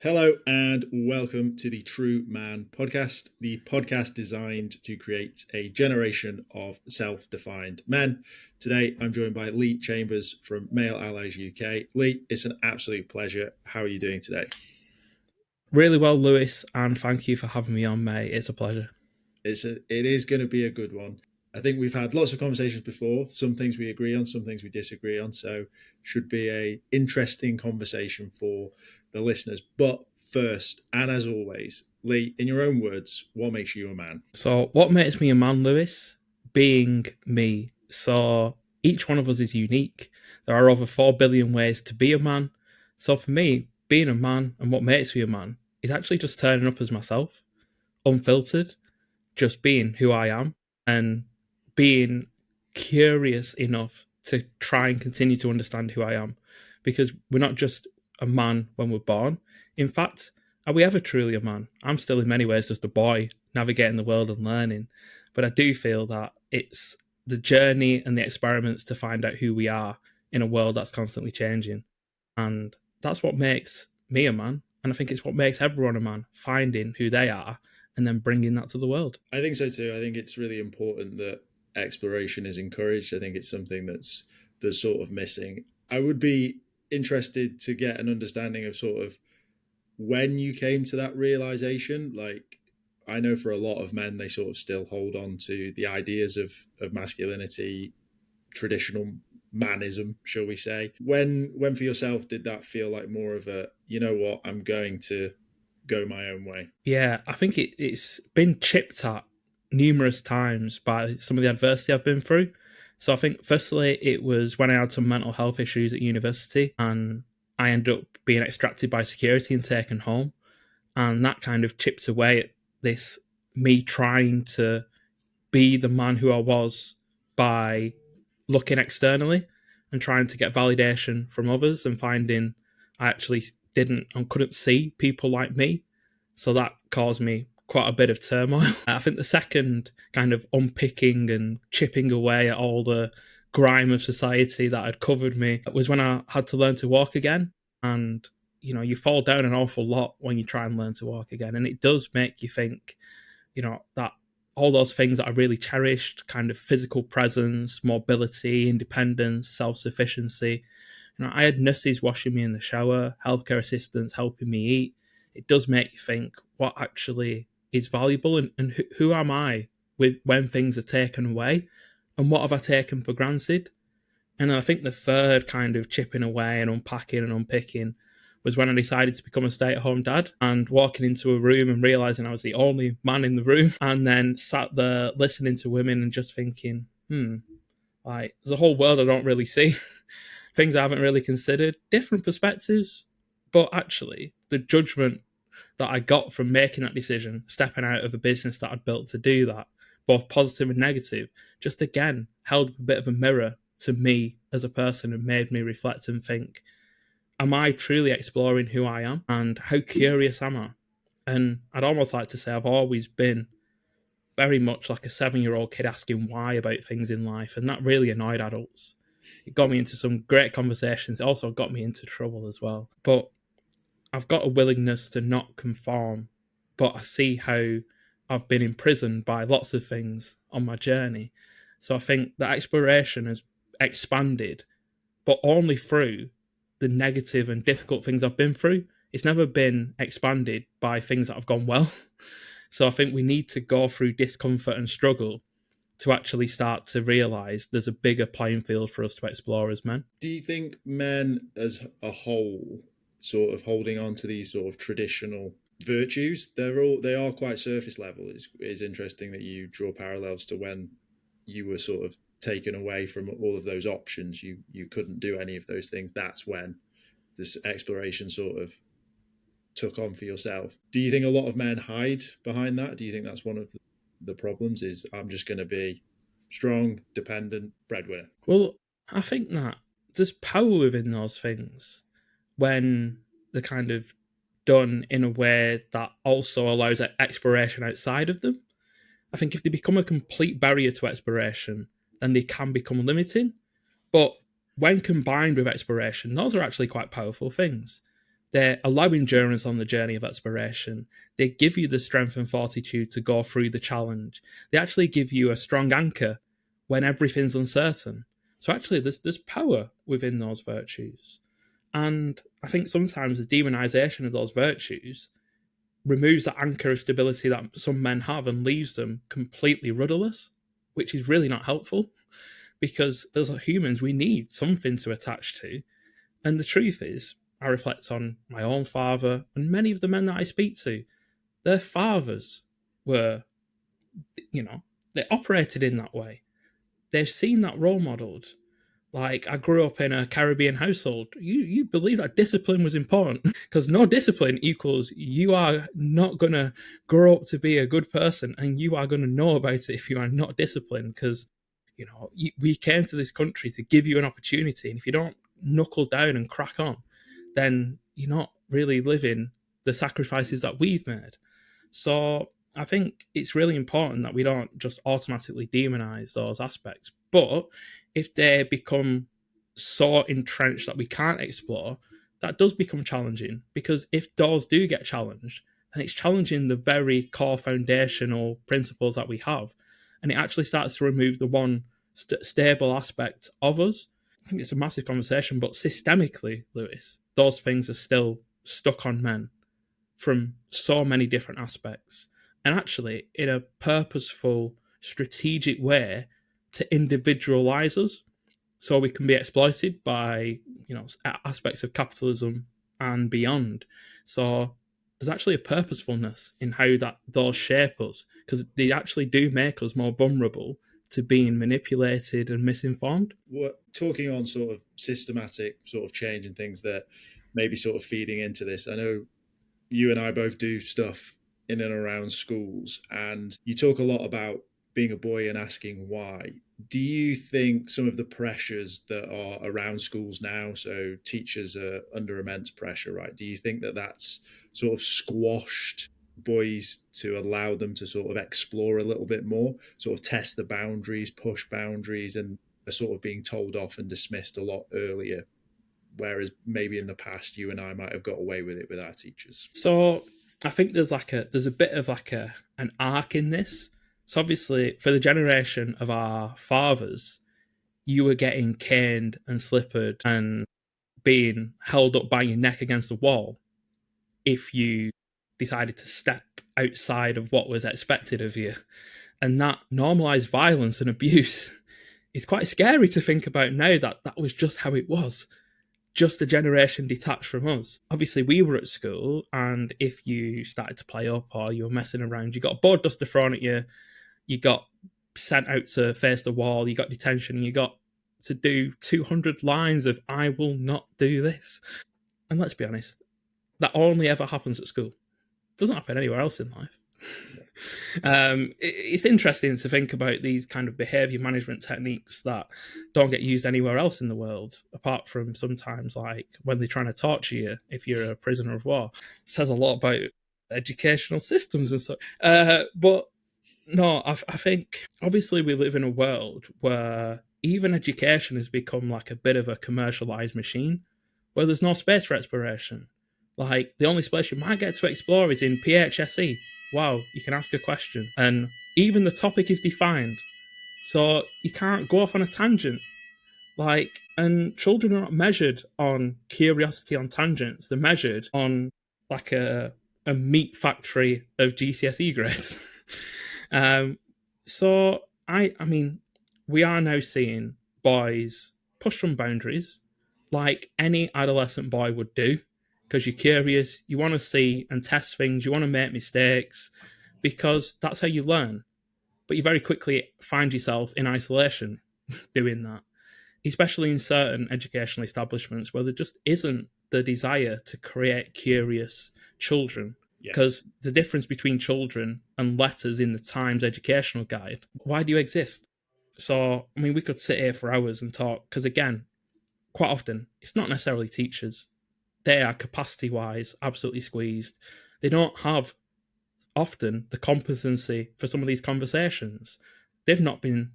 Hello and welcome to the TRUUMAN Podcast, the podcast designed to create a generation of self-defined men. Today, I'm joined by Lee Chambers from Male Allies UK. Lee, it's an absolute pleasure. How are you doing today? Really well, Lewis, and thank you for having me on, mate. It's a pleasure. It is going to be a good one. I think we've had lots of conversations before. Some things we agree on, some things we disagree on. So should be a interesting conversation for the listeners. But first, and as always, Lee, in your own words, what makes you a man? So, what makes me a man, Lewis? Being me. So, each one of us is unique. There are over 4 billion ways to be a man. So, for me, being a man and what makes me a man is actually just turning up as myself, unfiltered, just being who I am, and being curious enough to try and continue to understand who I am. Because we're not just a man when we're born. In fact, are we ever truly a man? I'm still in many ways just a boy navigating the world and learning. But I do feel that it's the journey and the experiments to find out who we are in a world that's constantly changing. And that's what makes me a man. And I think it's what makes everyone a man, finding who they are and then bringing that to the world. I think so too. I think it's really important that exploration is encouraged. I think it's something that's sort of missing. I would be interested to get an understanding of sort of when you came to that realization. Like, I know for a lot of men, they sort of still hold on to the ideas of masculinity, traditional manism, shall we say. When for yourself did that feel like more of a, you know what, I'm going to go my own way? Yeah, I think it's been chipped at numerous times by some of the adversity I've been through. So I think firstly, it was when I had some mental health issues at university and I ended up being extracted by security and taken home. And that kind of chipped away at this me trying to be the man who I was by looking externally and trying to get validation from others and finding I actually didn't and couldn't see people like me. So that caused me quite a bit of turmoil. I think the second kind of unpicking and chipping away at all the grime of society that had covered me was when I had to learn to walk again. And, you know, you fall down an awful lot when you try and learn to walk again. And it does make you think, you know, that all those things that I really cherished, kind of physical presence, mobility, independence, self-sufficiency. You know, I had nurses washing me in the shower, healthcare assistants helping me eat. It does make you think what actually is valuable and who am I with when things are taken away and what have I taken for granted. And I think the third kind of chipping away and unpacking and unpicking was when I decided to become a stay-at-home dad and walking into a room and realising I was the only man in the room and then sat there listening to women and just thinking, like, there's a whole world I don't really see, things I haven't really considered, different perspectives, but actually the judgment that I got from making that decision, stepping out of a business that I'd built to do that, both positive and negative, just again held a bit of a mirror to me as a person and made me reflect and think, am I truly exploring who I am and how curious am I? And I'd almost like to say I've always been very much like a 7-year-old kid asking why about things in life, and that really annoyed adults. It got me into some great conversations. It also got me into trouble as well. But I've got a willingness to not conform, but I see how I've been imprisoned by lots of things on my journey. So I think that exploration has expanded, but only through the negative and difficult things I've been through. It's never been expanded by things that have gone well. So I think we need to go through discomfort and struggle to actually start to realise there's a bigger playing field for us to explore as men. Do you think men as a whole sort of holding on to these sort of traditional virtues, they are quite surface level? It's interesting that you draw parallels to when you were sort of taken away from all of those options. You couldn't do any of those things. That's when this exploration sort of took on for yourself. Do you think a lot of men hide behind that? Do you think that's one of the problems, is I'm just going to be strong, dependent, breadwinner? Well, I think that there's power within those things when they're kind of done in a way that also allows exploration outside of them. I think if they become a complete barrier to exploration, then they can become limiting. But when combined with exploration, those are actually quite powerful things. They allow endurance on the journey of exploration. They give you the strength and fortitude to go through the challenge. They actually give you a strong anchor when everything's uncertain. So actually, there's power within those virtues. And I think sometimes the demonization of those virtues removes that anchor of stability that some men have and leaves them completely rudderless, which is really not helpful, because as humans, we need something to attach to. And the truth is, I reflect on my own father and many of the men that I speak to. Their fathers were, they operated in that way. They've seen that role modelled. Like, I grew up in a Caribbean household. You believe that discipline was important, because no discipline equals you are not going to grow up to be a good person, and you are going to know about it if you are not disciplined, because, we came to this country to give you an opportunity, and if you don't knuckle down and crack on, then you're not really living the sacrifices that we've made. So I think it's really important that we don't just automatically demonize those aspects. But if they become so entrenched that we can't explore, that does become challenging, because if those do get challenged, then it's challenging the very core foundational principles that we have. And it actually starts to remove the one stable aspect of us. I think it's a massive conversation, but systemically, Lewis, those things are still stuck on men from so many different aspects. And actually, in a purposeful, strategic way to individualize us so we can be exploited by, aspects of capitalism and beyond. So there's actually a purposefulness in how those shape us, because they actually do make us more vulnerable to being manipulated and misinformed. Talking on sort of systematic sort of change and things that maybe sort of feeding into this, I know you and I both do stuff in and around schools, and you talk a lot about being a boy and asking why. Do you think some of the pressures that are around schools now, so teachers are under immense pressure, right? Do you think that that's sort of squashed boys to allow them to sort of explore a little bit more, sort of test the boundaries, push boundaries, and are sort of being told off and dismissed a lot earlier, whereas maybe in the past you and I might have got away with it with our teachers? So I think there's a bit of an arc in this. So obviously, for the generation of our fathers, you were getting caned and slippered and being held up by your neck against the wall if you decided to step outside of what was expected of you. And that normalized violence and abuse is quite scary to think about now, that was just how it was. Just a generation detached from us. Obviously, we were at school, and if you started to play up or you were messing around, you got a board duster thrown at you, you got sent out to face the wall, you got detention, and you got to do 200 lines of "I will not do this." And let's be honest, that only ever happens at school. It doesn't happen anywhere else in life. It's interesting to think about these kind of behavior management techniques that don't get used anywhere else in the world, apart from sometimes like when they're trying to torture you if you're a prisoner of war. It says a lot about educational systems and so. But no, I think obviously we live in a world where even education has become like a bit of a commercialized machine, where there's no space for exploration. Like, the only space you might get to explore is in PHSE. Wow, you can ask a question, and even the topic is defined, so you can't go off on a tangent. And children are not measured on curiosity on tangents. They're measured on like a meat factory of GCSE grades. So I mean, we are now seeing boys push some boundaries, like any adolescent boy would do, because you're curious, you want to see and test things, you want to make mistakes, because that's how you learn. But you very quickly find yourself in isolation doing that, especially in certain educational establishments where there just isn't the desire to create curious children. Because the difference between children and letters in the Times educational guide, why do you exist? So, I mean, we could sit here for hours and talk, because again, quite often, it's not necessarily teachers. They are capacity-wise absolutely squeezed. They don't have often the competency for some of these conversations. They've not been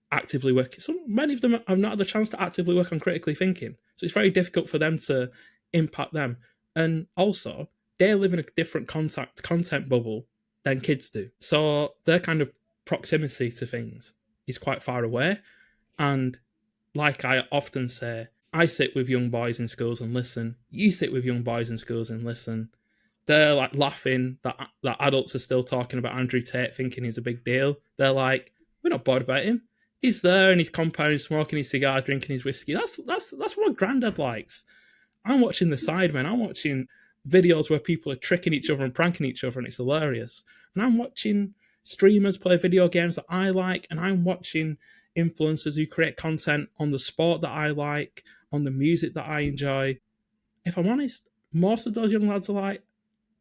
actively working. Many of them have not had the chance to actively work on critically thinking. So it's very difficult for them to impact them. And also, they live in a different content bubble than kids do. So their kind of proximity to things is quite far away. And like I often say, I sit with young boys in schools and listen. You sit with young boys in schools and listen. They're like laughing that adults are still talking about Andrew Tate, thinking he's a big deal. They're like, we're not bored about him. He's there in his compound, smoking his cigar, drinking his whiskey. That's what Grandad likes. I'm watching The Sidemen. I'm watching videos where people are tricking each other and pranking each other, and it's hilarious. And I'm watching streamers play video games that I like, and I'm watching influencers who create content on the sport that I like, on the music that I enjoy. If I'm honest, most of those young lads are like,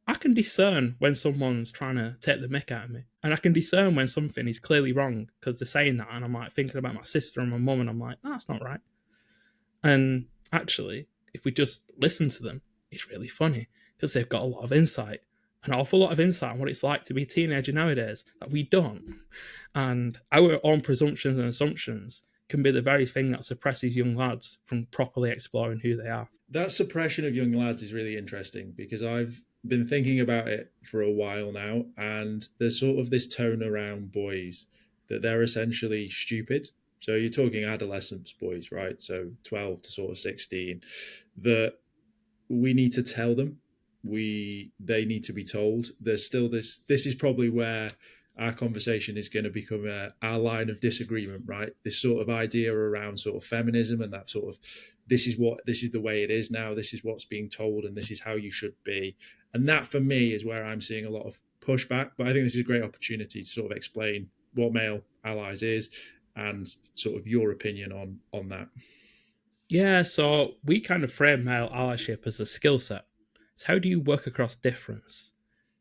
I can discern when someone's trying to take the mick out of me. And I can discern when something is clearly wrong because they're saying that. And I'm like thinking about my sister and my mum, and I'm like, that's not right. And actually, if we just listen to them, it's really funny because they've got a lot of insight, an awful lot of insight on what it's like to be a teenager nowadays that we don't. And our own presumptions and assumptions can be the very thing that suppresses young lads from properly exploring who they are. That suppression of young lads is really interesting because I've been thinking about it for a while now, and there's sort of this tone around boys that they're essentially stupid. So you're talking adolescence boys, right? So 12 to sort of 16, that we need to tell them, they need to be told. There's still this is probably where our conversation is going to become our line of disagreement, right? This sort of idea around sort of feminism and that sort of, this is the way it is now, this is what's being told, and this is how you should be. And that for me is where I'm seeing a lot of pushback. But I think this is a great opportunity to sort of explain what male allies is and sort of your opinion on that. Yeah, so we kind of frame male allyship as a skill set. So how do you work across difference?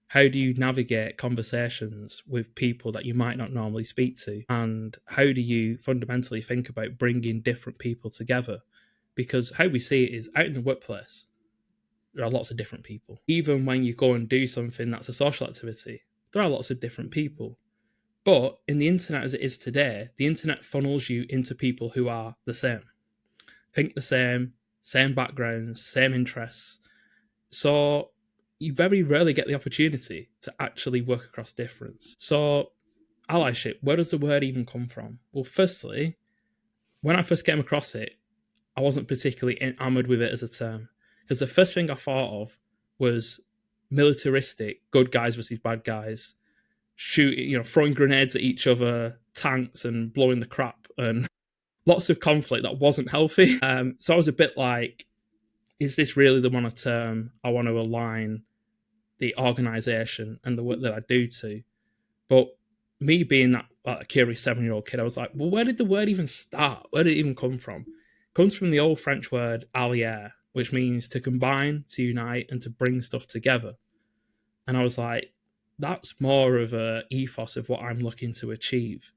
How do you navigate conversations with people that you might not normally speak to? And how do you fundamentally think about bringing different people together? Because how we see it is out in the workplace, there are lots of different people. Even when you go and do something that's a social activity, there are lots of different people. But in the internet as it is today, the internet funnels you into people who are the same. Think the same backgrounds, same interests. So you very rarely get the opportunity to actually work across difference. So allyship, where does the word even come from? Well, firstly, when I first came across it, I wasn't particularly enamored with it as a term, because the first thing I thought of was militaristic, good guys versus bad guys, shooting, throwing grenades at each other, tanks, and blowing the crap, and lots of conflict that wasn't healthy. So I was a bit like, is this really the one term I want to align the organisation and the work that I do to? But me being that like, curious 7-year-old kid, I was like, well, where did the word even start? Where did it even come from? It comes from the old French word allier, which means to combine, to unite, and to bring stuff together. And I was like, that's more of a ethos of what I'm looking to achieve.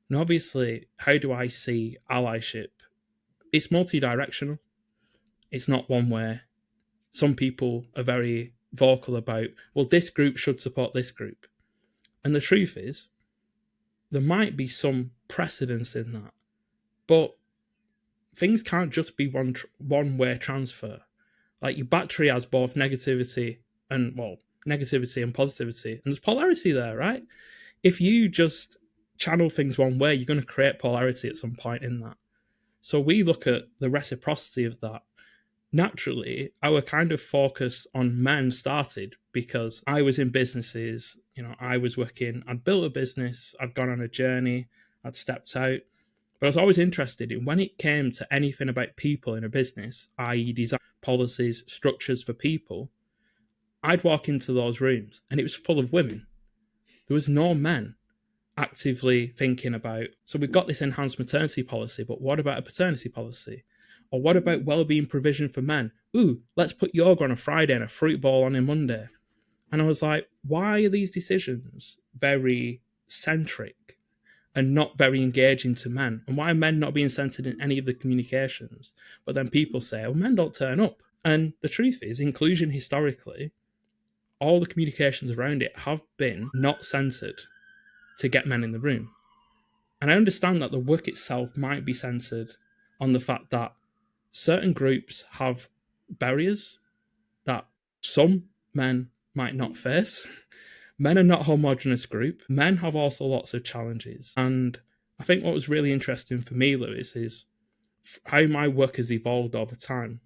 And obviously, how do I see allyship? It's multi-directional. It's not one way. Some people are very vocal about, well, this group should support this group. And the truth is, there might be some precedence in that. But things can't just be one-way transfer. Like your battery has both negativity and positivity. And there's polarity there, right? If you just channel things one way, you're going to create polarity at some point in that. So we look at the reciprocity of that. Naturally, our kind of focus on men started because I was in businesses, I was working, I'd built a business, I'd gone on a journey, I'd stepped out. But I was always interested in when it came to anything about people in a business, i.e. design policies, structures for people, I'd walk into those rooms and it was full of women. There was no men actively thinking about, so we've got this enhanced maternity policy, but what about a paternity policy? Or what about wellbeing provision for men? Ooh, let's put yoga on a Friday and a fruit bowl on a Monday. And I was like, why are these decisions very centric and not very engaging to men? And why are men not being centered in any of the communications? But then people say, well, men don't turn up. And the truth is, inclusion historically, all the communications around it have been not centered to get men in the room. And I understand that the work itself might be centered on the fact that certain groups have barriers that some men might not face. Men are not a homogenous group. Men have also lots of challenges. And I think what was really interesting for me, Lewis, is how my work has evolved over time.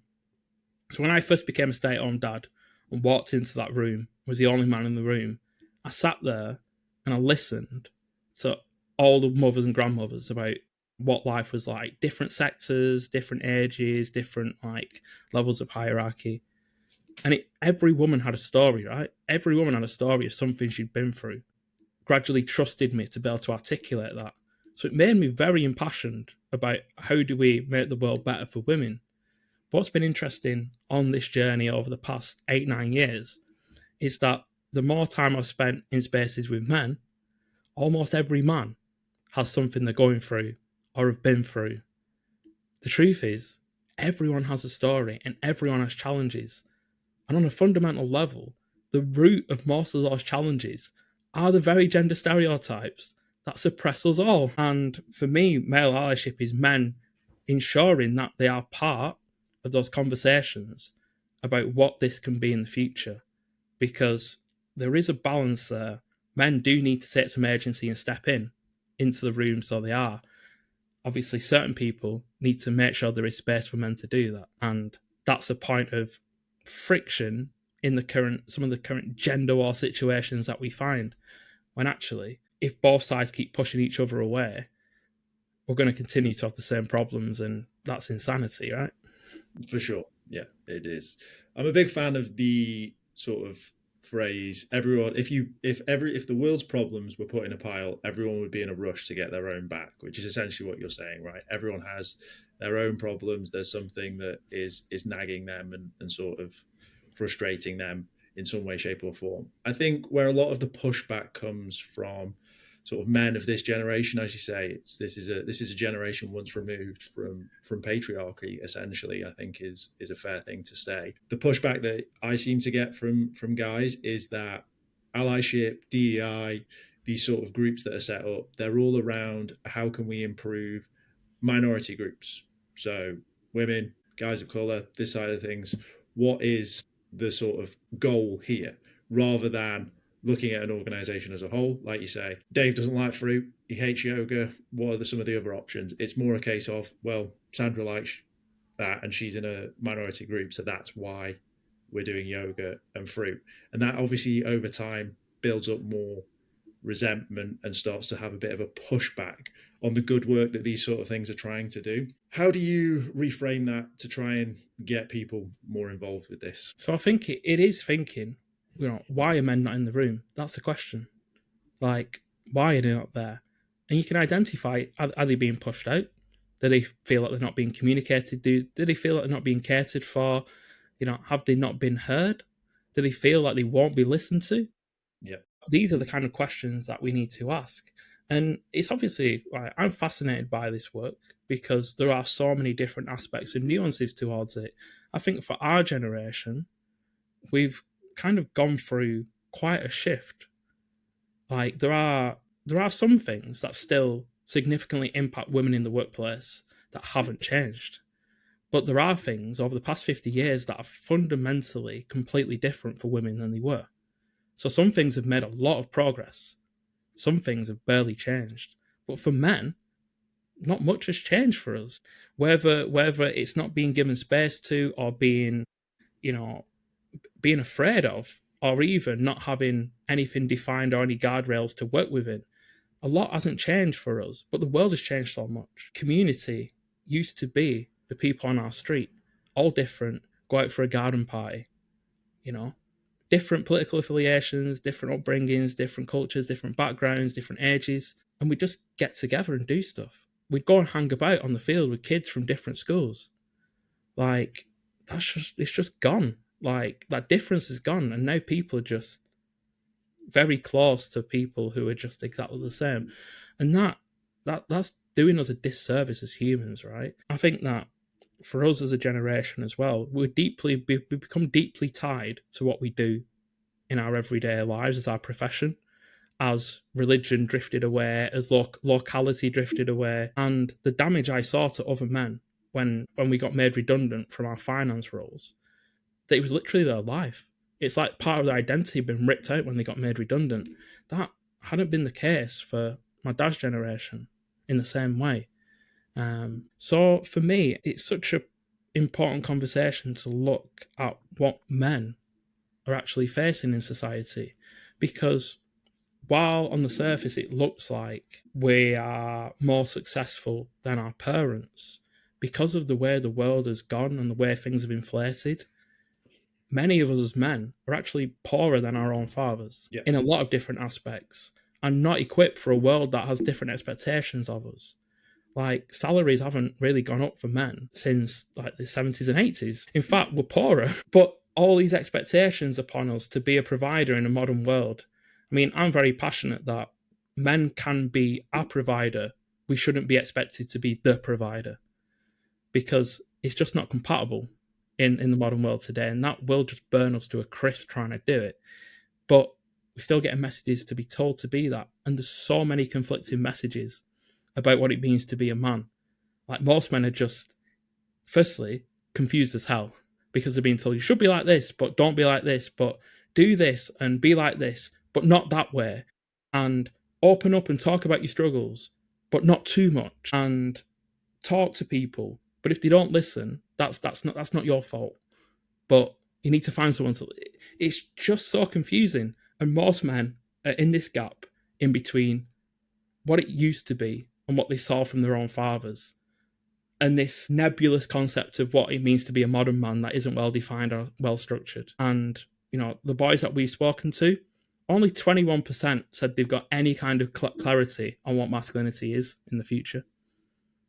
So when I first became a stay-at-home dad and walked into that room, was the only man in the room, I sat there and I listened to all the mothers and grandmothers about what life was like, different sectors, different ages, different like levels of hierarchy. And every woman had a story, right? Every woman had a story of something she'd been through, gradually trusted me to be able to articulate that. So it made me very impassioned about how do we make the world better for women. What's been interesting on this journey over the past 8-9 years is that the more time I've spent in spaces with men, almost every man has something they're going through or have been through. The truth is, everyone has a story and everyone has challenges. And on a fundamental level, the root of most of those challenges are the very gender stereotypes that suppress us all. And for me, male allyship is men ensuring that they are part of those conversations about what this can be in the future. Because there is a balance there. Men do need to take some agency and step into the room, so they are. Obviously, certain people need to make sure there is space for men to do that. And that's a point of friction in some of the current gender war situations that we find, when actually, if both sides keep pushing each other away, we're going to continue to have the same problems, and that's insanity, right? For sure. Yeah, it is. I'm a big fan of the sort of phrase, everyone, if the world's problems were put in a pile, everyone would be in a rush to get their own back, which is essentially what you're saying, right? Everyone has their own problems. There's something that is nagging them and sort of frustrating them in some way, shape, or form. I think where a lot of the pushback comes from sort of men of this generation, as you say, this is a generation once removed from patriarchy, essentially, I think is a fair thing to say. The pushback that I seem to get from guys is that allyship, DEI, these sort of groups that are set up, they're all around how can we improve minority groups. So women, guys of colour, this side of things. What is the sort of goal here, rather than looking at an organization as a whole? Like you say, Dave doesn't like fruit, he hates yoga, what are some of the other options? It's more a case of, well, Sandra likes that and she's in a minority group, so that's why we're doing yoga and fruit. And that obviously over time builds up more resentment and starts to have a bit of a pushback on the good work that these sort of things are trying to do. How do you reframe that to try and get people more involved with this? So I think it is thinking, why are men not in the room? That's the question. Like, why are they not there? And you can identify, are they being pushed out? Do they feel like they're not being communicated? Do they feel like they're not being catered for? Have they not been heard? Do they feel like they won't be listened to? Yeah. These are the kind of questions that we need to ask. And it's obviously, I'm fascinated by this work because there are so many different aspects and nuances towards it. I think for our generation, we've kind of gone through quite a shift. Like there are some things that still significantly impact women in the workplace that haven't changed. But there are things over the past 50 years that are fundamentally completely different for women than they were. So some things have made a lot of progress. Some things have barely changed. But for men, not much has changed for us. Whether it's not being given space to, or being afraid of, or even not having anything defined or any guardrails to work within, a lot hasn't changed for us. But the world has changed so much. Community used to be the people on our street, all different, go out for a garden party, different political affiliations, different upbringings, different cultures, different backgrounds, different ages, and we'd just get together and do stuff. We'd go and hang about on the field with kids from different schools. Like, it's just gone. Like, that difference is gone, and now people are just very close to people who are just exactly the same. And that's doing us a disservice as humans, right? I think that for us as a generation as well, we become deeply tied to what we do in our everyday lives as our profession, as religion drifted away, as locality drifted away. And the damage I saw to other men when we got made redundant from our finance roles that it was literally their life. It's like part of their identity had been ripped out when they got made redundant. That hadn't been the case for my dad's generation in the same way. So for me, it's such an important conversation to look at what men are actually facing in society, because while on the surface it looks like we are more successful than our parents, because of the way the world has gone and the way things have inflated, many of us as men are actually poorer than our own fathers in a lot of different aspects, and not equipped for a world that has different expectations of us. Like, salaries haven't really gone up for men since like the 70s and 80s. In fact, we're poorer. But all these expectations upon us to be a provider in a modern world. I mean, I'm very passionate that men can be a provider. We shouldn't be expected to be the provider, because it's just not compatible in the modern world today. And that will just burn us to a crisp trying to do it. But we're still getting messages to be told to be that. And there's so many conflicting messages about what it means to be a man. Like, most men are just, firstly, confused as hell, because they're being told you should be like this, but don't be like this, but do this and be like this, but not that way. And open up and talk about your struggles, but not too much. And talk to people. But if they don't listen, that's not your fault. But you need to find someone to. It's just so confusing. And most men are in this gap in between what it used to be and what they saw from their own fathers, and this nebulous concept of what it means to be a modern man that isn't well defined or well structured. And, you know, the boys that we've spoken to, only 21% said they've got any kind of clarity on what masculinity is in the future.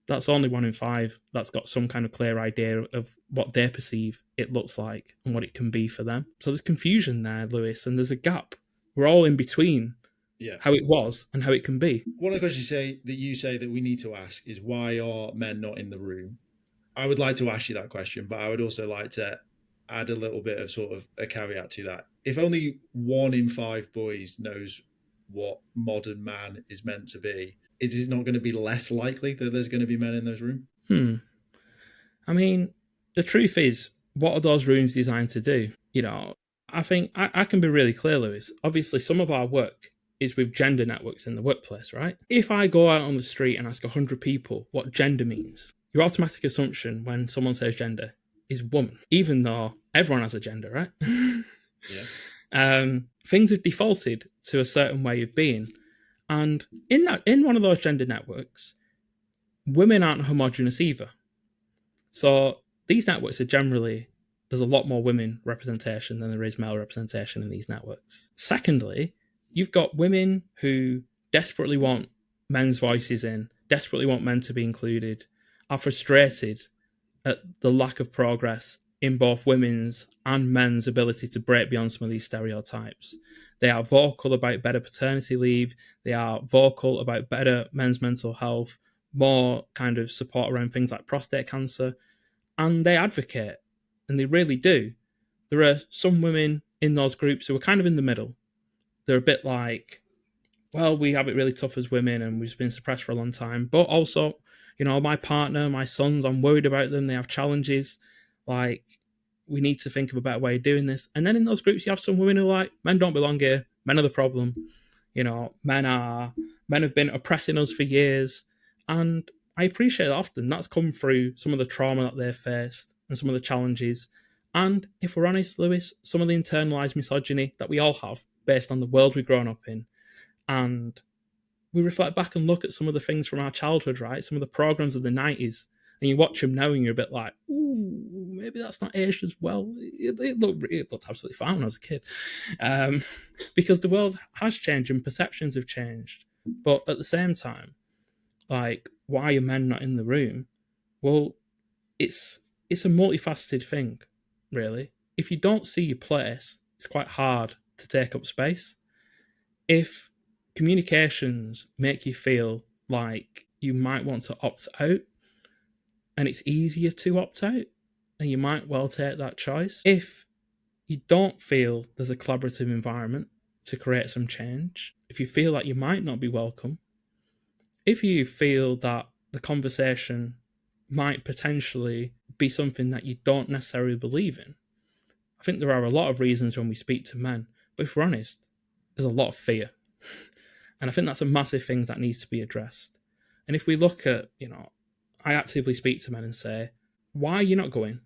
That's only 1 in 5 that's got some kind of clear idea of what they perceive it looks like and what it can be for them. So there's confusion there, Lewis, and there's a gap. We're all in between how it was and how it can be. One of the questions you say that we need to ask is, why are men not in the room? I would like to ask you that question, but I would also like to add a little bit of sort of a caveat to that. If only 1 in 5 boys knows what modern man is meant to be, is it not going to be less likely that there's going to be men in those rooms? I mean, the truth is, what are those rooms designed to do? You know, I think I can be really clear, Lewis. Obviously, some of our work is with gender networks in the workplace, right? If I go out on the street and ask 100 people what gender means, your automatic assumption when someone says gender is woman, even though everyone has a gender, right? Things have defaulted to a certain way of being. And in one of those gender networks, women aren't homogenous either. So these networks are generally, there's a lot more women representation than there is male representation in these networks. Secondly, you've got women who desperately want men's voices in, desperately want men to be included, are frustrated at the lack of progress in both women's and men's ability to break beyond some of these stereotypes. They are vocal about better paternity leave. They are vocal about better men's mental health, more kind of support around things like prostate cancer. And they advocate, and they really do. There are some women in those groups who are kind of in the middle. They're a bit like, well, we have it really tough as women and we've been suppressed for a long time. But also, you know, my partner, my sons, I'm worried about them. They have challenges. Like, we need to think of a better way of doing this. And then in those groups, you have some women who are like, men don't belong here. Men are the problem. You know, men have been oppressing us for years. And I appreciate that often. That's come through some of the trauma that they've faced and some of the challenges. And if we're honest, Lewis, some of the internalized misogyny that we all have based on the world we've grown up in. And we reflect back and look at some of the things from our childhood, right? Some of the programs of the 90s. And you watch them now and you're a bit like, ooh, maybe that's not aged as well. It looked absolutely fine when I was a kid. Because the world has changed and perceptions have changed. But at the same time, like, why are men not in the room? Well, it's a multifaceted thing, really. If you don't see your place, it's quite hard to take up space. If communications make you feel like you might want to opt out, and it's easier to opt out, then you might well take that choice. If you don't feel there's a collaborative environment to create some change, if you feel like you might not be welcome, if you feel that the conversation might potentially be something that you don't necessarily believe in, I think there are a lot of reasons when we speak to men, but if we're honest, there's a lot of fear. And I think that's a massive thing that needs to be addressed. And if we look at, I actively speak to men and say, why are you not going?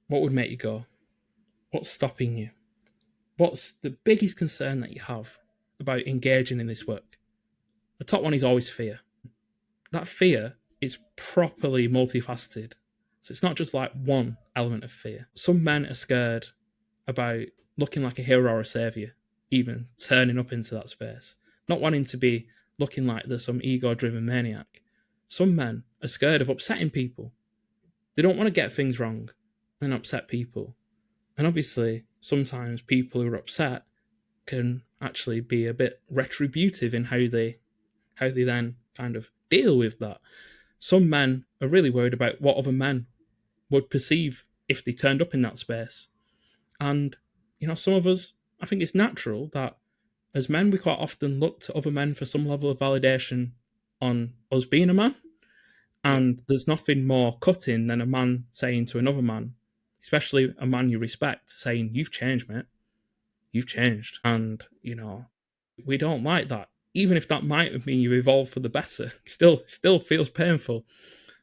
What would make you go? What's stopping you? What's the biggest concern that you have about engaging in this work? The top one is always fear. That fear is properly multifaceted. So it's not just like one element of fear. Some men are scared about looking like a hero or a saviour, even turning up into that space, not wanting to be looking like there's some ego-driven maniac. Some men are scared of upsetting people. They don't want to get things wrong and upset people. And obviously, sometimes people who are upset can actually be a bit retributive in how they then kind of deal with that. Some men are really worried about what other men would perceive if they turned up in that space. And, some of us, I think it's natural that as men, we quite often look to other men for some level of validation on us being a man. And there's nothing more cutting than a man saying to another man, especially a man you respect, saying, "You've changed, mate. You've changed." And, we don't like that. Even if that might mean you evolve for the better, still feels painful.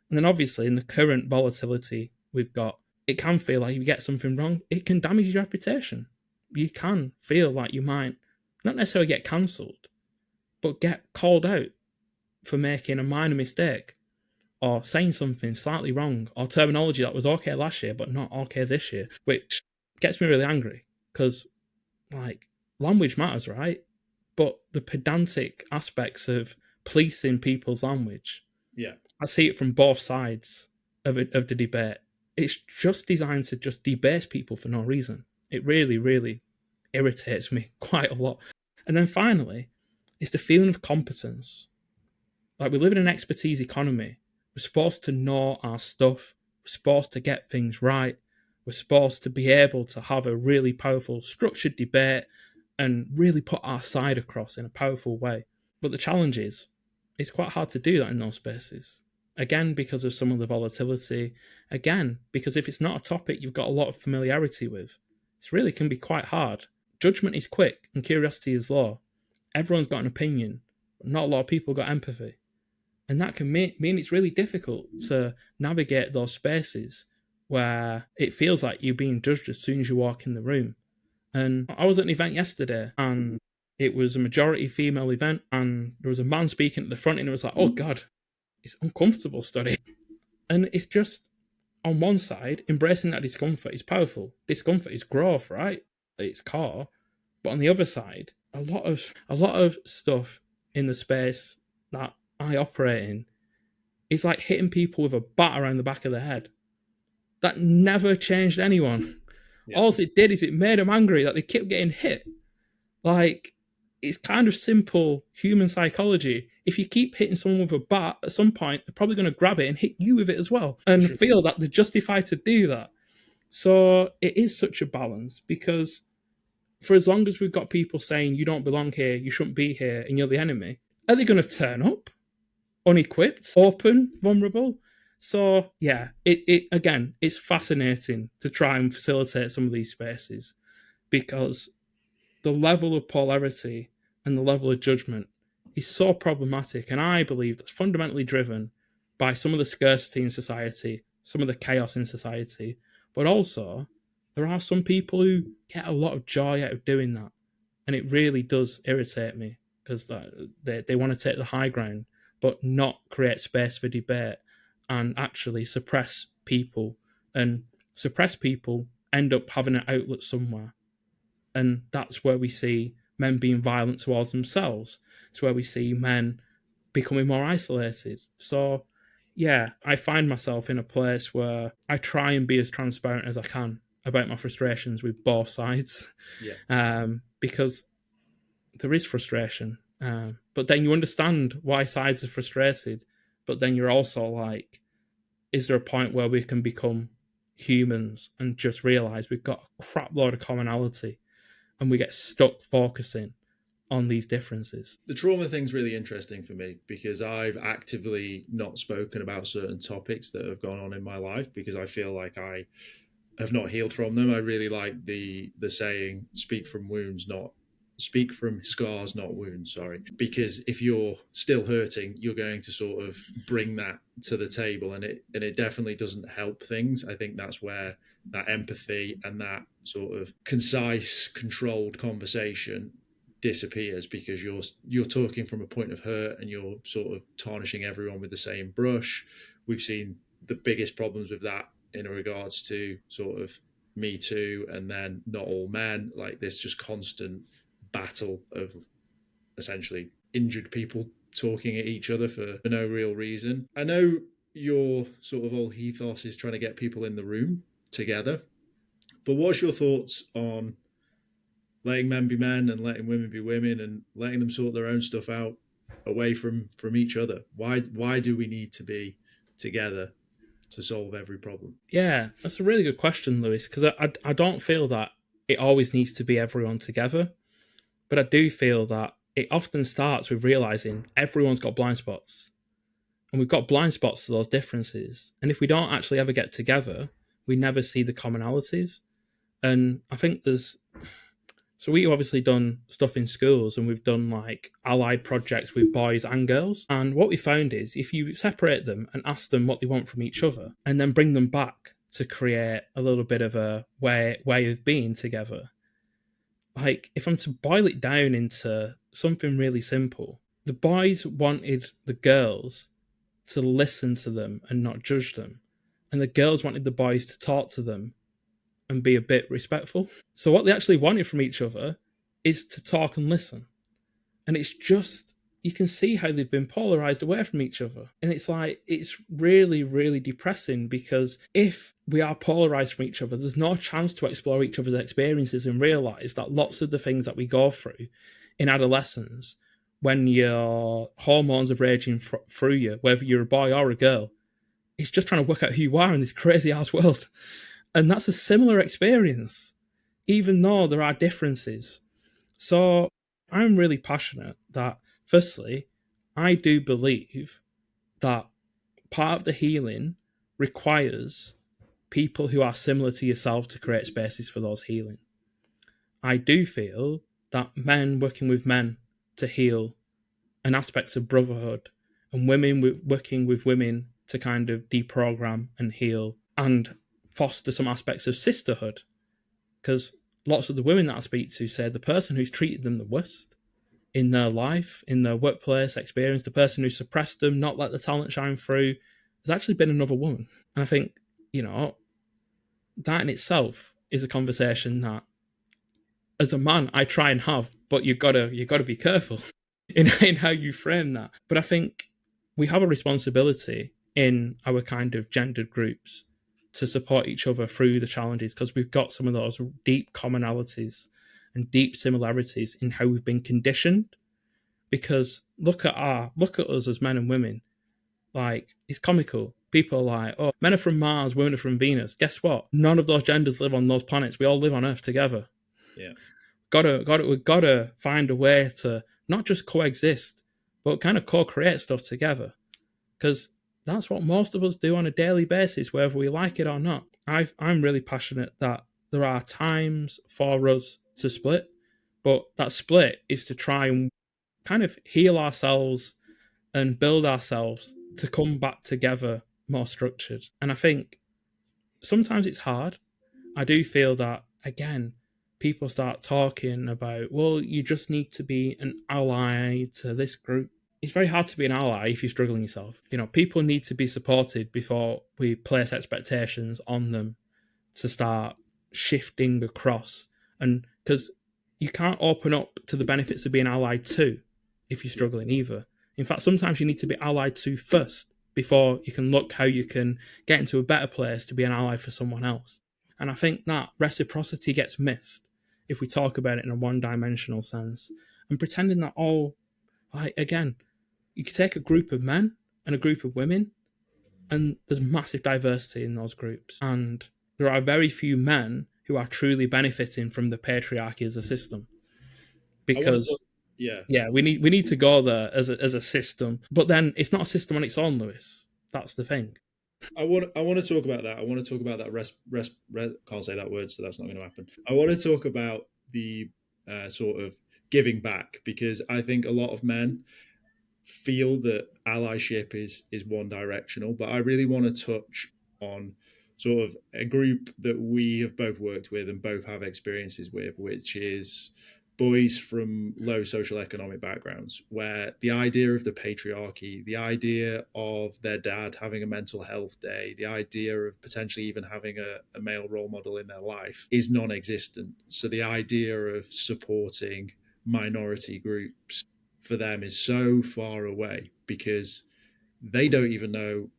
And then obviously in the current volatility we've got, it can feel like if you get something wrong, it can damage your reputation. You can feel like you might not necessarily get cancelled, but get called out for making a minor mistake or saying something slightly wrong or terminology that was okay last year but not okay this year, which gets me really angry because, language matters, right? But the pedantic aspects of policing people's language, I see it from both sides of the debate. It's just designed to just debase people for no reason. It really, really irritates me quite a lot. And then finally, it's the feeling of competence. Like, we live in an expertise economy. We're supposed to know our stuff. We're supposed to get things right. We're supposed to be able to have a really powerful, structured debate and really put our side across in a powerful way. But the challenge is, it's quite hard to do that in those spaces. Again, because of some of the volatility. Again, because if it's not a topic you've got a lot of familiarity with, it really can be quite hard. Judgment is quick and curiosity is low. Everyone's got an opinion, but not a lot of people got empathy. And that can mean it's really difficult to navigate those spaces where it feels like you're being judged as soon as you walk in the room. And I was at an event yesterday, and it was a majority female event, and there was a man speaking at the front, and it was like, oh God, it's uncomfortable study. And it's just, on one side, embracing that discomfort is powerful. Discomfort is growth, right? At its core. But on the other side, a lot of stuff in the space that I operate in is like hitting people with a bat around the back of the head. That never changed anyone. Yeah. All it did is it made them angry that they kept getting hit. It's kind of simple human psychology. If you keep hitting someone with a bat, at some point, they're probably going to grab it and hit you with it as well. And feel that they're justified to do that. So it is such a balance, because for as long as we've got people saying, you don't belong here, you shouldn't be here, and you're the enemy, are they going to turn up? Unequipped, open, vulnerable? So yeah, it's fascinating to try and facilitate some of these spaces, because the level of polarity and the level of judgment is so problematic, and I believe that's fundamentally driven by some of the scarcity in society, some of the chaos in society, but also there are some people who get a lot of joy out of doing that, and it really does irritate me, because they want to take the high ground but not create space for debate and actually suppress people, and suppress people end up having an outlet somewhere. And that's where we see men being violent towards themselves. It's where we see men becoming more isolated. So yeah, I find myself in a place where I try and be as transparent as I can about my frustrations with both sides. Because there is frustration. But then you understand why sides are frustrated, but then you're also like, is there a point where we can become humans and just realize we've got a crap load of commonality, and we get stuck focusing on these differences? The trauma thing's really interesting for me, because I've actively not spoken about certain topics that have gone on in my life, because I feel like I have not healed from them. I really like the saying, speak from wounds, not speak from scars, not wounds, sorry. Because if you're still hurting, you're going to sort of bring that to the table, and it definitely doesn't help things. I think that's where that empathy and that sort of concise, controlled conversation disappears, because you're talking from a point of hurt, and you're sort of tarnishing everyone with the same brush. We've seen the biggest problems with that in regards to sort of Me Too, and then Not All Men, like this just constant battle of essentially injured people talking at each other for no real reason. I know your sort of whole ethos is trying to get people in the room together, but what's your thoughts on letting men be men and letting women be women and letting them sort their own stuff out away from each other? Why do we need to be together to solve every problem? Yeah, that's a really good question, Lewis, because I don't feel that it always needs to be everyone together, but I do feel that it often starts with realizing everyone's got blind spots, and we've got blind spots to those differences, and if we don't actually ever get together, we never see the commonalities. And I think so we've obviously done stuff in schools, and we've done like allied projects with boys and girls. And what we found is if you separate them and ask them what they want from each other, and then bring them back to create a little bit of a way of being together, like if I'm to boil it down into something really simple, the boys wanted the girls to listen to them and not judge them, and the girls wanted the boys to talk to them and be a bit respectful. So what they actually wanted from each other is to talk and listen. And it's just, you can see how they've been polarized away from each other. And it's like, it's really, really depressing, because if we are polarized from each other, there's no chance to explore each other's experiences and realize that lots of the things that we go through in adolescence, when your hormones are raging through you, whether you're a boy or a girl, it's just trying to work out who you are in this crazy ass world. And that's a similar experience, even though there are differences. So I'm really passionate that, firstly, I do believe that part of the healing requires people who are similar to yourself to create spaces for those healing. I do feel that men working with men to heal an aspect of brotherhood, and women working with women to kind of deprogram and heal and foster some aspects of sisterhood, because lots of the women that I speak to say the person who's treated them the worst in their life, in their workplace experience, the person who suppressed them, not let the talent shine through, has actually been another woman. And I think, that in itself is a conversation that, as a man, I try and have, but you gotta be careful in how you frame that. But I think we have a responsibility in our kind of gendered groups to support each other through the challenges, because we've got some of those deep commonalities and deep similarities in how we've been conditioned. Because look at us as men and women. Like, it's comical. People are like, oh, men are from Mars, women are from Venus. Guess what? None of those genders live on those planets. We all live on Earth together. Yeah. We've gotta find a way to not just coexist, but kind of co-create stuff together. Because that's what most of us do on a daily basis, whether we like it or not. I'm really passionate that there are times for us to split, but that split is to try and kind of heal ourselves and build ourselves to come back together more structured. And I think sometimes it's hard. I do feel that, again, people start talking about, well, you just need to be an ally to this group. It's very hard to be an ally if you're struggling yourself. People need to be supported before we place expectations on them to start shifting across. And because you can't open up to the benefits of being allied to if you're struggling either. In fact, sometimes you need to be allied to first before you can look how you can get into a better place to be an ally for someone else. And I think that reciprocity gets missed if we talk about it in a one-dimensional sense, and pretending that all, like, again, you could take a group of men and a group of women, and there's massive diversity in those groups. And there are very few men who are truly benefiting from the patriarchy as a system. Because, we need to go there as a system. But then it's not a system on its own, Lewis. That's the thing. I want to talk about that. I want to talk about that can't say that word, so that's not going to happen. I want to talk about the sort of giving back, because I think a lot of men feel that allyship is one directional, but I really want to touch on sort of a group that we have both worked with and both have experiences with, which is boys from low social economic backgrounds, where the idea of the patriarchy, the idea of their dad having a mental health day, the idea of potentially even having a male role model in their life is non-existent. So the idea of supporting minority groups for them is so far away, because they don't even know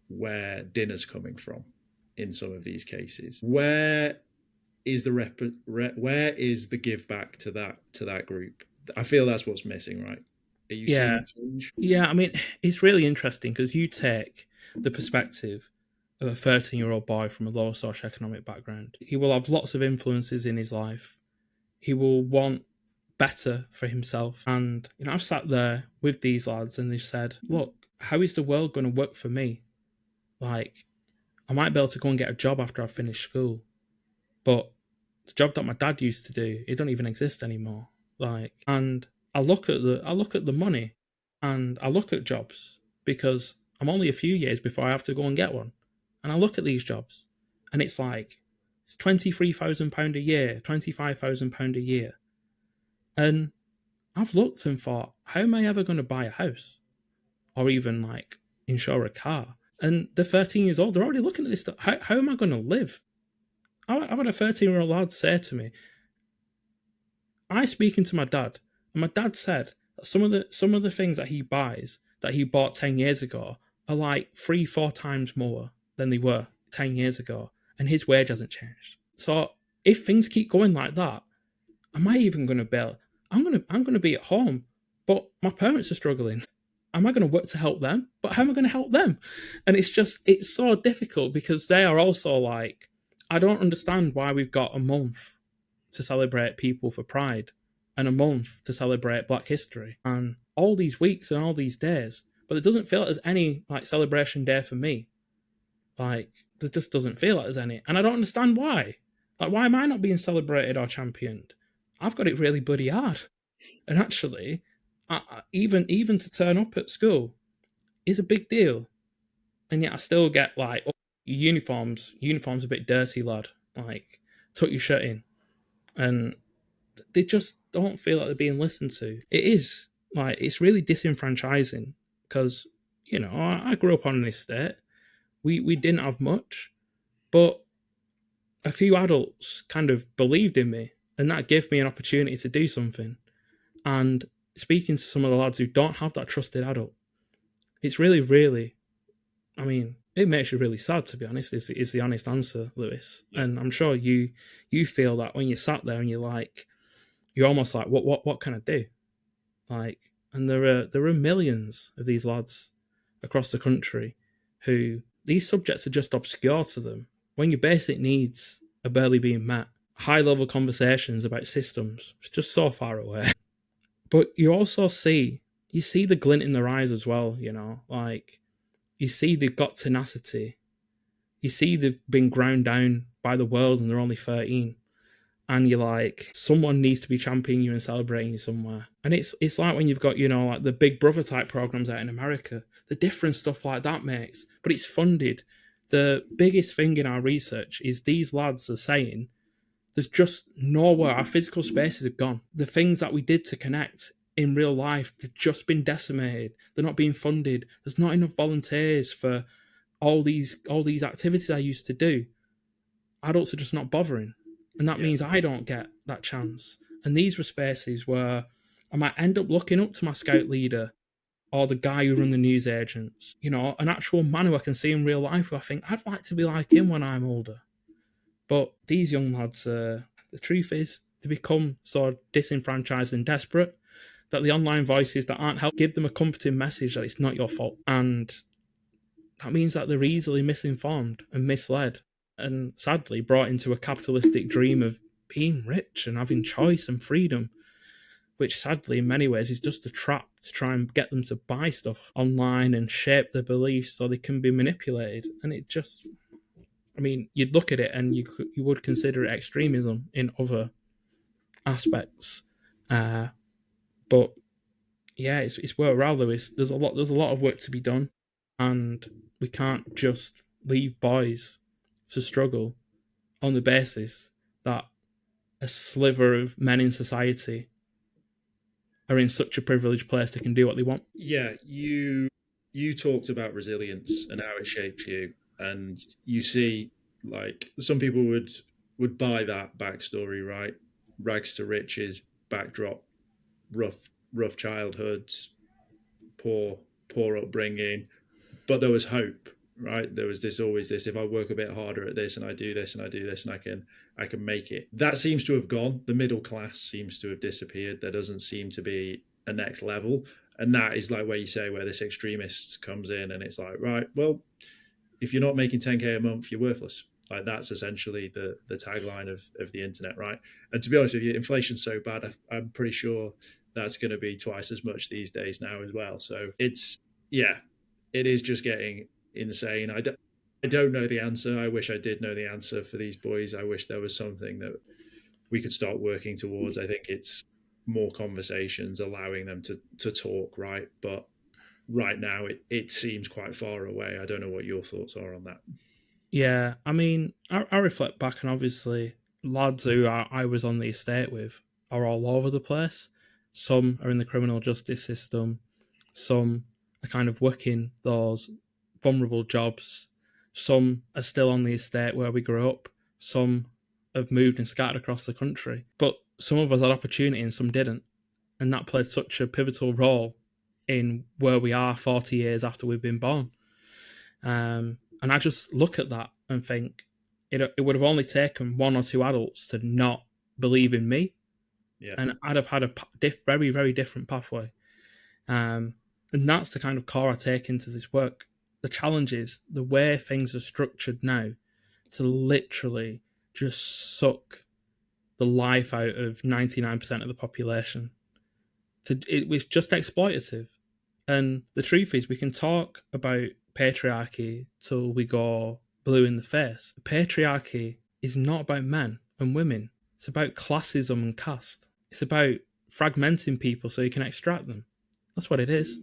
where dinner's coming from in some of these cases. Where is the where is the give back to that group? I feel that's what's missing, right? Are you seeing Yeah, a change? yeah. I mean, it's really interesting because you take the perspective of a 13-year-old boy from a low socioeconomic background. He will have lots of influences in his life. He will want better for himself. And, I've sat there with these lads and they've said, look, how is the world going to work for me? Like, I might be able to go and get a job after I finish school, but the job that my dad used to do, it don't even exist anymore. Like, and I look at the money, and I look at jobs because I'm only a few years before I have to go and get one, and I look at these jobs, and it's like it's £23,000 a year, £25,000 a year, and I've looked and thought, how am I ever going to buy a house, or even like insure a car? And they're 13 years old. They're already looking at this stuff. How am I going to live? I've had a 13-year-old lad say to me, I speaking to my dad, and my dad said that some of the things that he buys that he bought 10 years ago are like 3-4 times more than they were 10 years ago, and his wage hasn't changed. So if things keep going like that, am I even going to be? I'm going to be at home, but my parents are struggling. Am I going to work to help them? But how am I going to help them? And it's so difficult because they are also like, I don't understand why we've got a month to celebrate people for Pride and a month to celebrate Black History and all these weeks and all these days, but it doesn't feel like there's any like celebration day for me. Like, there just doesn't feel like there's any, and I don't understand why. Like, why am I not being celebrated or championed? I've got it really bloody hard, and actually, even to turn up at school is a big deal, and yet I still get like, oh, uniforms a bit dirty, lad. Like, tuck your shirt in, and they just don't feel like they're being listened to. It is like, it's really disenfranchising because I grew up on an estate. We didn't have much, but a few adults kind of believed in me, and that gave me an opportunity to do something. And speaking to some of the lads who don't have that trusted adult, it's really, really, I mean, it makes you really sad, to be honest, is the honest answer, Lewis. Yeah. And I'm sure you feel that when you sat there and you're almost like, what can I do? Like, and there are millions of these lads across the country who these subjects are just obscure to them. When your basic needs are barely being met, high level conversations about systems, it's just so far away. But you see the glint in their eyes as well, like you see they've got tenacity. You see they've been ground down by the world and they're only 13. And you're like, someone needs to be championing you and celebrating you somewhere. And it's like when you've got, like the Big Brother type programs out in America, the different stuff like that makes, but it's funded. The biggest thing in our research is these lads are saying there's just nowhere, our physical spaces are gone. The things that we did to connect in real life, they've just been decimated. They're not being funded. There's not enough volunteers for all these activities I used to do. Adults are just not bothering. And that means I don't get that chance. And these were spaces where I might end up looking up to my scout leader or the guy who run the news agents, an actual man who I can see in real life who I think I'd like to be like him when I'm older. But these young lads, the truth is, they become so disenfranchised and desperate that the online voices that aren't helping give them a comforting message that it's not your fault. And that means that they're easily misinformed and misled, and sadly brought into a capitalistic dream of being rich and having choice and freedom. which sadly in many ways is just a trap to try and get them to buy stuff online and shape their beliefs so they can be manipulated. And it just, I mean, you'd look at it and you would consider it extremism in other aspects, but yeah, it's where we're at, Lewis. There's a lot of work to be done, and we can't just leave boys to struggle on the basis that a sliver of men in society are in such a privileged place they can do what they want. Yeah, you talked about resilience and how it shapes you, and you see, like, some people would buy that backstory, right? Rags to riches backdrop, rough childhoods, poor upbringing, but there was hope, right? There was this always this, if I work a bit harder at this and I do this and I do this and I can make it. That seems to have gone. The middle class seems to have disappeared. There doesn't seem to be a next level. And that is like where you say where this extremist comes in, and it's like, right, well, if you're not making 10K a month, you're worthless. Like, that's essentially the tagline of the internet, right? And to be honest with you, inflation's so bad, I'm pretty sure that's going to be twice as much these days now as well. So it's, yeah, it is just getting insane. I don't know the answer. I wish I did know the answer for these boys. I wish there was something that we could start working towards. I think it's more conversations, allowing them to talk, right? But right now it seems quite far away. I don't know what your thoughts are on that. Yeah, I mean, I reflect back, and obviously lads who I was on the estate with are all over the place. Some are in the criminal justice system. Some are kind of working those vulnerable jobs. Some are still on the estate where we grew up. Some have moved and scattered across the country. But some of us had opportunity and some didn't. And that played such a pivotal role in where we are 40 years after we've been born. And I just look at that and think it would have only taken one or two adults to not believe in me. Yeah. And I'd have had a very, very different pathway. And that's the kind of core I take into this work. The challenge is the way things are structured now to literally just suck the life out of 99% of the population. It was just exploitative. And the truth is, we can talk about patriarchy till we go blue in the face. Patriarchy is not about men and women. It's about classism and caste. It's about fragmenting people so you can extract them. That's what it is.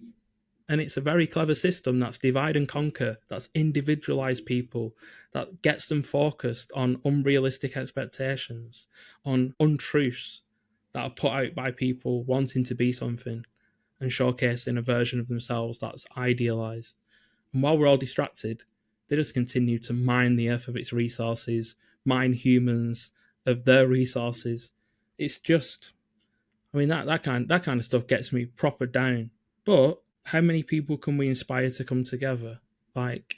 And it's a very clever system that's divide and conquer, that's individualized people, that gets them focused on unrealistic expectations, on untruths that are put out by people wanting to be something and showcasing a version of themselves that's idealized. And while we're all distracted, they just continue to mine the earth of its resources, mine humans of their resources. It's just, I mean, that kind of stuff gets me proper down. But how many people can we inspire to come together? Like,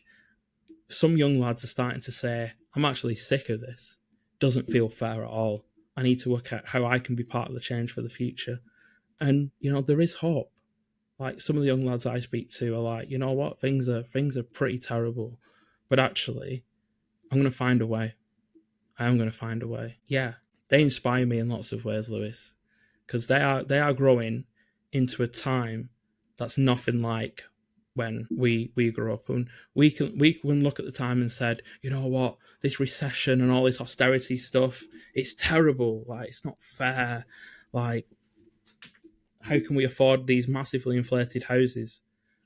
some young lads are starting to say, I'm actually sick of this. Doesn't feel fair at all. I need to work out how I can be part of the change for the future. And, you know, there is hope. Like, some of the young lads I speak to are like, you know what, things are pretty terrible. But actually, I'm going to find a way. I am going to find a way. Yeah, they inspire me in lots of ways, Lewis, because they are growing into a time that's nothing like when we grew up. And we can look at the time and said, you know what, this recession and all this austerity stuff, it's terrible. Like, it's not fair. Like, how can we afford these massively inflated houses?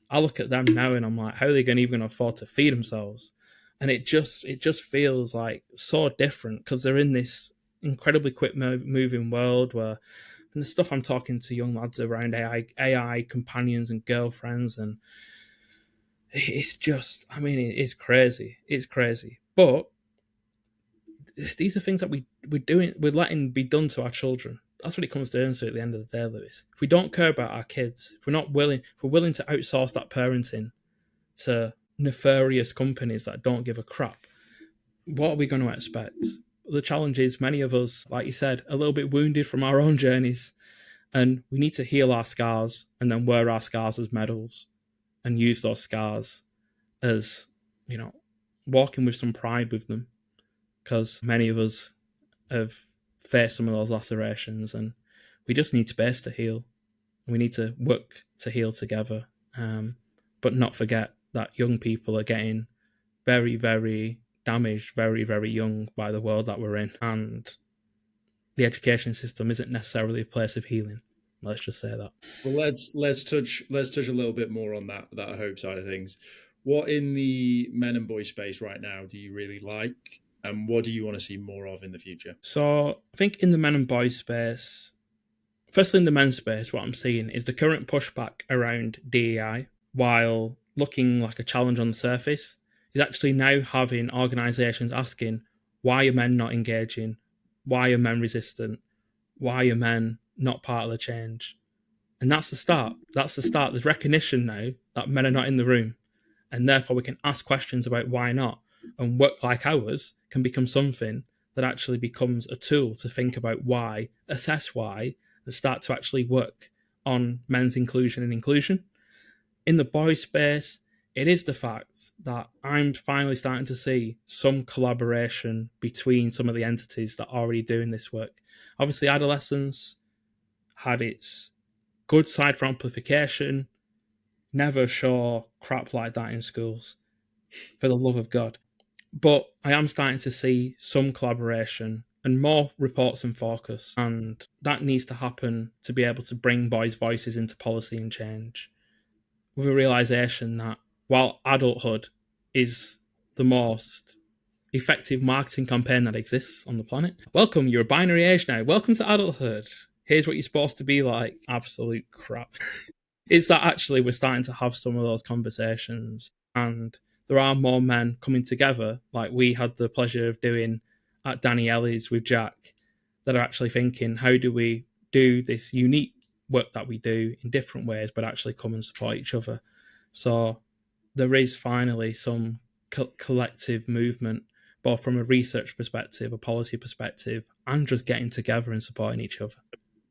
I look at them now and I'm like, how are they even going to afford to feed themselves? And it just feels like so different because they're in this incredibly quick moving world where, and the stuff I'm talking to young lads around AI companions and girlfriends, and it's just, I mean, it's crazy. It's crazy. But these are things that we're letting be done to our children. That's what it comes down to at the end of the day, Lewis. If we don't care about our kids, if we're willing to outsource that parenting to nefarious companies that don't give a crap, what are we going to expect? The challenge is many of us, like you said, a little bit wounded from our own journeys, and we need to heal our scars and then wear our scars as medals and use those scars as, you know, walking with some pride with them, because many of us have faced some of those lacerations and We just need space to heal. We need to work to heal together, but not forget that young people are getting very, very damaged, very, very young by the world that we're in, and the education system isn't necessarily a place of healing. Let's just say that. Well, let's touch a little bit more on that hope side of things. What in the men and boys space right now do you really like, and what do you want to see more of in the future? So I think in the men and boys space, firstly in the men's space, what I'm seeing is the current pushback around DEI, while looking like a challenge on the surface, is actually now having organisations asking, why are men not engaging? Why are men resistant? Why are men not part of the change? And that's the start. That's the start. There's recognition now that men are not in the room. And therefore we can ask questions about why not. And work like ours can become something that actually becomes a tool to think about why, assess why, and start to actually work on men's inclusion and inclusion. In the boys space, it is the fact that I'm finally starting to see some collaboration between some of the entities that are already doing this work. Obviously, adolescence had its good side for amplification. Never show crap like that in schools, for the love of God. But I am starting to see some collaboration and more reports and focus, and that needs to happen to be able to bring boys' voices into policy and change, with a realisation that while adulthood is the most effective marketing campaign that exists on the planet, welcome, you're a binary age now, welcome to adulthood, here's what you're supposed to be like, absolute crap. Is that actually we're starting to have some of those conversations, and there are more men coming together, like we had the pleasure of doing at Danny Ellie's with Jack, that are actually thinking, how do we do this unique work that we do in different ways, but actually come and support each other? So there is finally some collective movement, both from a research perspective, a policy perspective, and just getting together and supporting each other.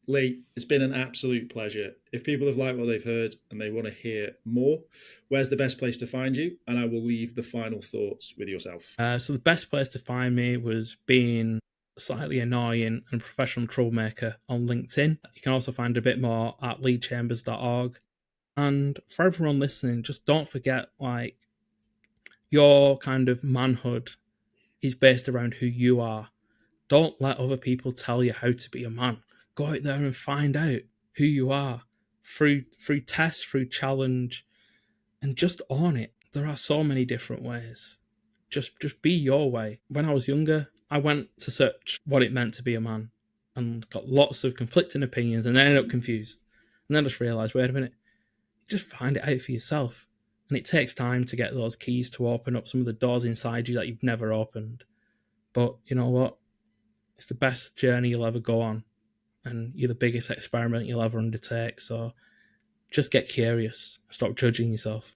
Lee, it's been an absolute pleasure. If people have liked what they've heard and they want to hear more, where's the best place to find you? And I will leave the final thoughts with yourself. So the best place to find me was being slightly annoying and professional TRUUMAN on LinkedIn. You can also find a bit more at leadchambers.org. And for everyone listening, just don't forget, like, your kind of manhood is based around who you are. Don't let other people tell you how to be a man. Go out there and find out who you are through tests, through challenge, and just own it. There are so many different ways. Just be your way. When I was younger, I went to search what it meant to be a man and got lots of conflicting opinions and ended up confused. And then I just realised, wait a minute, you just find it out for yourself. And it takes time to get those keys to open up some of the doors inside you that you've never opened. But you know what? It's the best journey you'll ever go on. And you're the biggest experiment you'll ever undertake. So just get curious. Stop judging yourself.